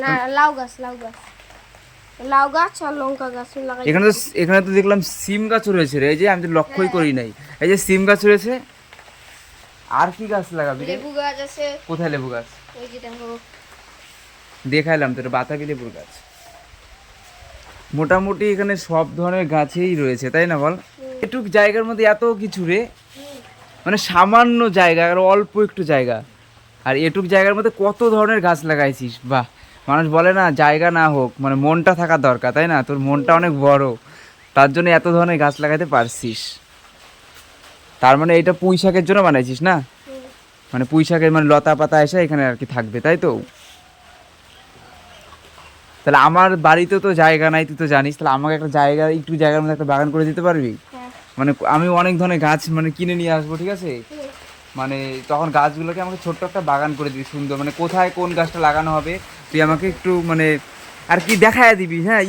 না, লাউ গাছ লাউ গাছ আর লঙ্কা গাছ লাগাই। এখানে তো দেখলাম সিম গাছও রয়েছে রে, এই যে আমি তো লক্ষ্যই করি নাই। এই যে সিম গাছ রয়েছে, আর কি গাছ লাগাবি রে? লেবু গাছ আছে, কোথায় লেবু গাছ? ওই যে দেখো। দেখাইলাম তোর বাতাবি লেবুর গাছ। মোটামুটি এখানে সব ধরনের গাছই রয়েছে, তাই না বল? এটুক জায়গার মধ্যে এত কিছু রে, মানে সামান্য জায়গা আর অল্প একটু জায়গা, আর এটুক জায়গার মধ্যে কত ধরনের গাছ লাগাইছিস। বাহ, মানুষ বলে না জায়গা না হোক, মানে মনটা থাকা দরকার, তাই না? তোর মনটা অনেক বড়, তার জন্য এত ধরনের গাছ লাগাইতে পারছিস। তার মানে এটা পুঁই শাকের জন্য বানাইছিস না? মানে পুঁই শাকের মানে লতা পাতা এসে এখানে আর কি থাকবে, তাই তো? তাহলে আমার বাড়িতে তো জায়গা নাই, তুই তো জানিস, তাহলে আমাকে একটা জায়গা, একটু জায়গার মধ্যে একটা বাগান করে দিতে পারবি? হ্যাঁ। মানে আমি অনেক ধরনের গাছ মানে কিনে নিয়ে আসবো, ঠিক আছে? মানে তখন গাছগুলোকে আমাকে ছোট্ট একটা বাগান করে দিবি সুন্দর, মানে কোথায় কোন গাছটা লাগানো হবে তুই আমাকে একটু মানে আর কি দেখায় দিবি, হ্যাঁ?